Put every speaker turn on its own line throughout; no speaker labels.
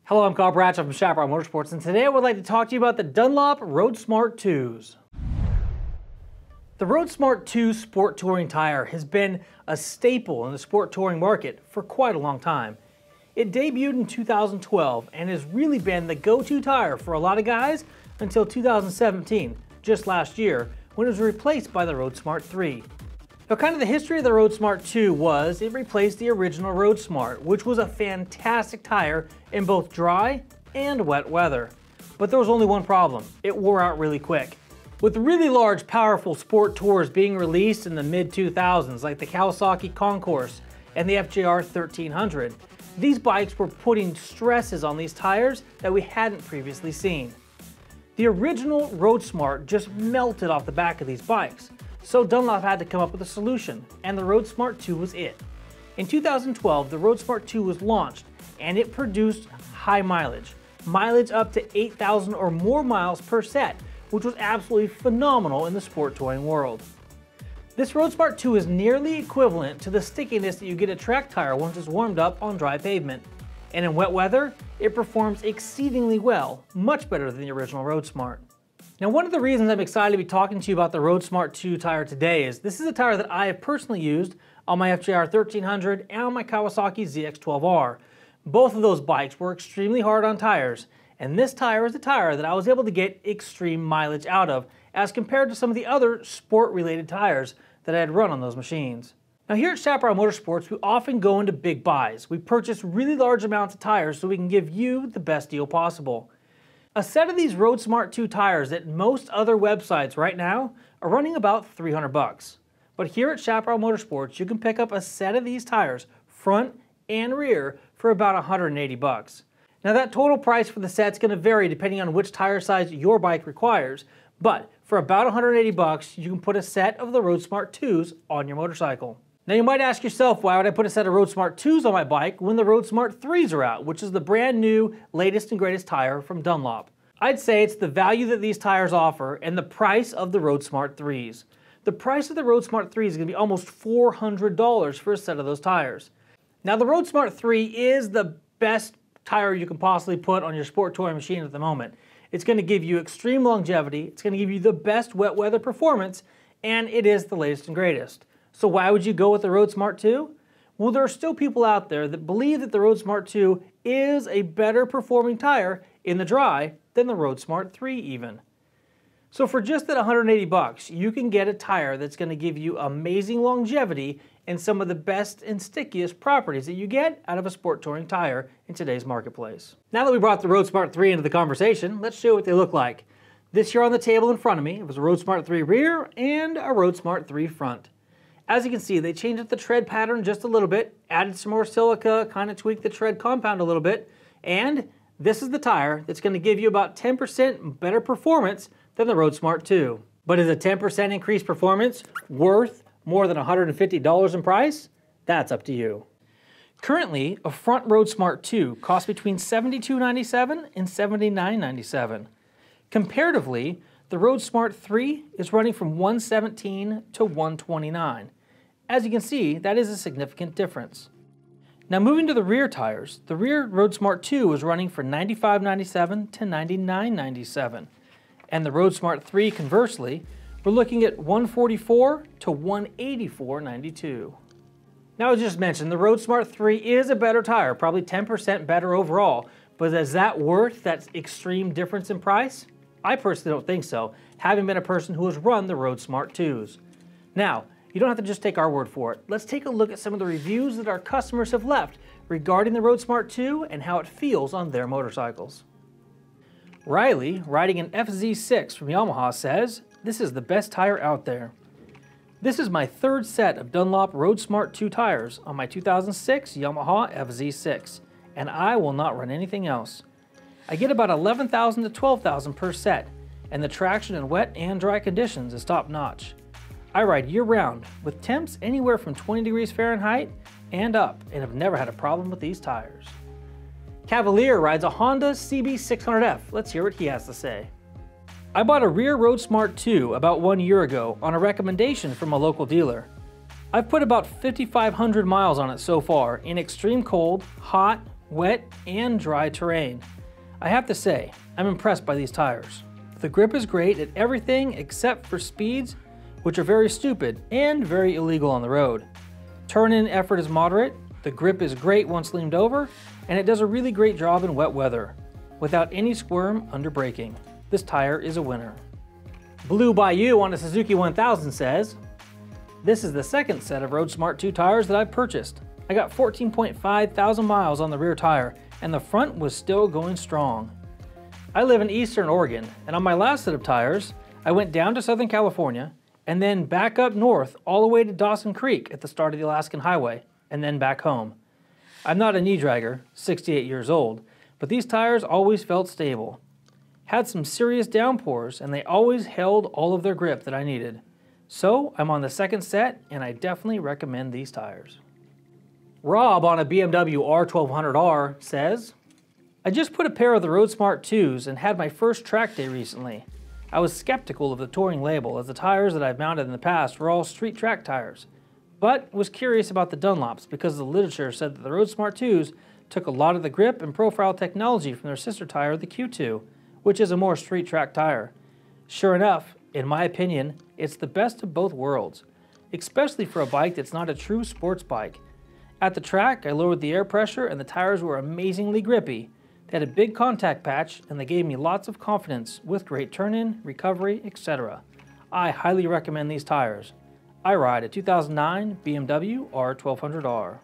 Hello, I'm Kyle Bratch from Chaparral Motorsports, and today I would like to talk to you about the Dunlop RoadSmart 2s. The RoadSmart 2 Sport Touring tire has been a staple in the sport touring market for quite a long time. It debuted in 2012 and has really been the go-to tire for a lot of guys until 2017, just last year, when it was replaced by the RoadSmart 3. Now, kind of the history of the RoadSmart 2 was it replaced the original RoadSmart, which was a fantastic tire in both dry and wet weather. But there was only one problem: it wore out really quick. With really large, powerful sport tours being released in the mid-2000s, like the Kawasaki Concourse and the FJR 1300, these bikes were putting stresses on these tires that we hadn't previously seen. The original RoadSmart just melted off the back of these bikes. So Dunlop had to come up with a solution, and the RoadSmart 2 was it. In 2012, the RoadSmart 2 was launched, and it produced high mileage up to 8,000 or more miles per set, which was absolutely phenomenal in the sport touring world. This RoadSmart 2 is nearly equivalent to the stickiness that you get a track tire once it's warmed up on dry pavement. And in wet weather, it performs exceedingly well, much better than the original RoadSmart. Now, one of the reasons I'm excited to be talking to you about the RoadSmart 2 tire today is this is a tire that I have personally used on my FJR 1300 and on my Kawasaki ZX12R. Both of those bikes were extremely hard on tires, and this tire is a tire that I was able to get extreme mileage out of as compared to some of the other sport-related tires that I had run on those machines. Now, here at Chaparral Motorsports, we often go into big buys. We purchase really large amounts of tires so we can give you the best deal possible. A set of these RoadSmart 2 tires at most other websites right now are running about 300 bucks. But here at Chaparral Motorsports, you can pick up a set of these tires, front and rear, for about 180 bucks. Now, that total price for the set's going to vary depending on which tire size your bike requires, but for about 180 bucks, you can put a set of the RoadSmart 2s on your motorcycle. Now, you might ask yourself, why would I put a set of RoadSmart 2s on my bike when the RoadSmart 3s are out, which is the brand new, latest and greatest tire from Dunlop? I'd say it's the value that these tires offer and the price of the RoadSmart 3s. The price of the RoadSmart 3s is going to be almost $400 for a set of those tires. Now, the RoadSmart 3 is the best tire you can possibly put on your sport touring machine at the moment. It's going to give you extreme longevity, it's going to give you the best wet weather performance, and it is the latest and greatest. So why would you go with the RoadSmart 2? Well, there are still people out there that believe that the RoadSmart 2 is a better performing tire in the dry than the RoadSmart 3 even. So for just that 180 bucks, you can get a tire that's going to give you amazing longevity and some of the best and stickiest properties that you get out of a sport touring tire in today's marketplace. Now that we brought the RoadSmart 3 into the conversation, let's show you what they look like. This here on the table in front of me, it was a RoadSmart 3 rear and a RoadSmart 3 front. As you can see, they changed up the tread pattern just a little bit, added some more silica, kind of tweaked the tread compound a little bit, and this is the tire that's going to give you about 10% better performance than the RoadSmart 2. But is a 10% increased performance worth more than $150 in price? That's up to you. Currently, a front RoadSmart 2 costs between $72.97 and $79.97. Comparatively, the RoadSmart 3 is running from $117 to $129. As you can see, that is a significant difference. Now, moving to the rear tires, the rear RoadSmart 2 is running for $95.97 to $99.97. And the RoadSmart 3, conversely, we're looking at $144 to $184.92. Now, as just mentioned, the RoadSmart 3 is a better tire, probably 10% better overall, but is that worth that extreme difference in price? I personally don't think so, having been a person who has run the RoadSmart 2s. Now, you don't have to just take our word for it. Let's take a look at some of the reviews that our customers have left regarding the RoadSmart 2 and how it feels on their motorcycles. Riley, riding an FZ6 from Yamaha, says, "This is the best tire out there. This is my third set of Dunlop RoadSmart 2 tires on my 2006 Yamaha FZ6, and I will not run anything else. I get about 11,000 to 12,000 per set, and the traction in wet and dry conditions is top notch. I ride year-round with temps anywhere from 20 degrees Fahrenheit and up, and have never had a problem with these tires." Cavalier rides a Honda CB600F. Let's hear what he has to say. "I bought a rear RoadSmart 2 about 1 year ago on a recommendation from a local dealer. I've put about 5,500 miles on it so far in extreme cold, hot, wet, and dry terrain. I have to say, I'm impressed by these tires. The grip is great at everything except for speeds, which are very stupid and very illegal on the road. Turn-in effort is moderate, the grip is great once leaned over, and it does a really great job in wet weather, without any squirm under braking. This tire is a winner. Blue by You on a Suzuki 1000 says, "This is the second set of RoadSmart 2 tires that I've purchased. I got 14.5 thousand miles on the rear tire, and the front was still going strong. I live in Eastern Oregon, and on my last set of tires, I went down to Southern California, and then back up north all the way to Dawson Creek at the start of the Alaskan Highway, and then back home. I'm not a knee dragger, 68 years old, but these tires always felt stable. Had some serious downpours, and they always held all of their grip that I needed. So I'm on the second set, and I definitely recommend these tires." Rob on a BMW R1200R says, "I just put a pair of the RoadSmart 2s and had my first track day recently. I was skeptical of the touring label, as the tires that I've mounted in the past were all street track tires, but was curious about the Dunlops because the literature said that the RoadSmart 2s took a lot of the grip and profile technology from their sister tire, the Q2, which is a more street track tire. Sure enough, in my opinion, it's the best of both worlds, especially for a bike that's not a true sports bike. At the track, I lowered the air pressure and the tires were amazingly grippy. They had a big contact patch and they gave me lots of confidence with great turn-in, recovery, etc. I highly recommend these tires. I ride a 2009 BMW R1200R."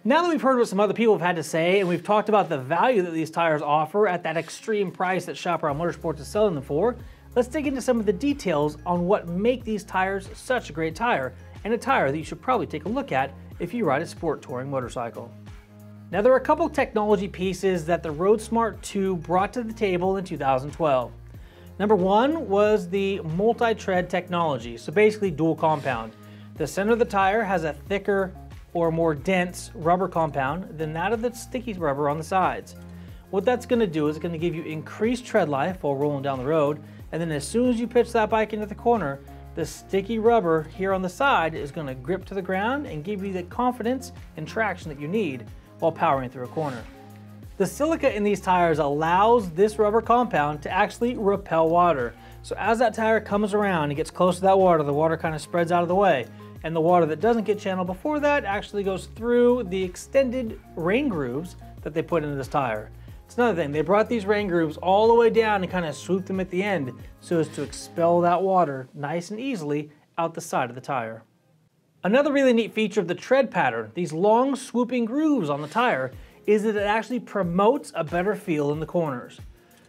Now that we've heard what some other people have had to say, and we've talked about the value that these tires offer at that extreme price that Chaparral Motorsports is selling them for, let's dig into some of the details on what make these tires such a great tire, and a tire that you should probably take a look at if you ride a sport touring motorcycle. Now there are a couple technology pieces that the RoadSmart 2 brought to the table in 2012. Number one was the multi-tread technology, so basically dual compound. The center of the tire has a thicker or more dense rubber compound than that of the sticky rubber on the sides. What that's going to do is it's going to give you increased tread life while rolling down the road, and then as soon as you pitch that bike into the corner, the sticky rubber here on the side is going to grip to the ground and give you the confidence and traction that you need while powering through a corner. The silica in these tires allows this rubber compound to actually repel water. So as that tire comes around and gets close to that water, the water kind of spreads out of the way. And the water that doesn't get channeled before that actually goes through the extended rain grooves that they put into this tire. It's another thing, they brought these rain grooves all the way down and kind of swooped them at the end so as to expel that water nice and easily out the side of the tire. Another really neat feature of the tread pattern, these long swooping grooves on the tire, is that it actually promotes a better feel in the corners.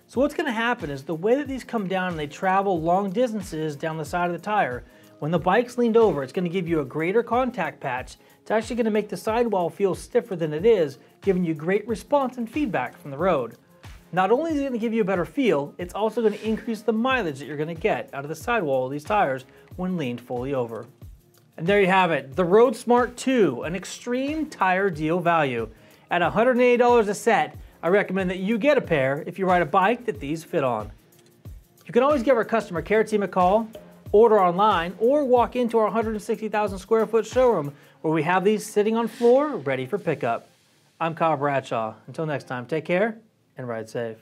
So what's going to happen is the way that these come down and they travel long distances down the side of the tire, when the bike's leaned over, it's going to give you a greater contact patch. It's actually going to make the sidewall feel stiffer than it is, giving you great response and feedback from the road. Not only is it going to give you a better feel, it's also going to increase the mileage that you're going to get out of the sidewall of these tires when leaned fully over. And there you have it, the RoadSmart 2, an extreme tire deal value. At $180 a set, I recommend that you get a pair if you ride a bike that these fit on. You can always give our customer care team a call, order online, or walk into our 160,000 square foot showroom where we have these sitting on floor ready for pickup. I'm Kyle Bradshaw. Until next time, take care and ride safe.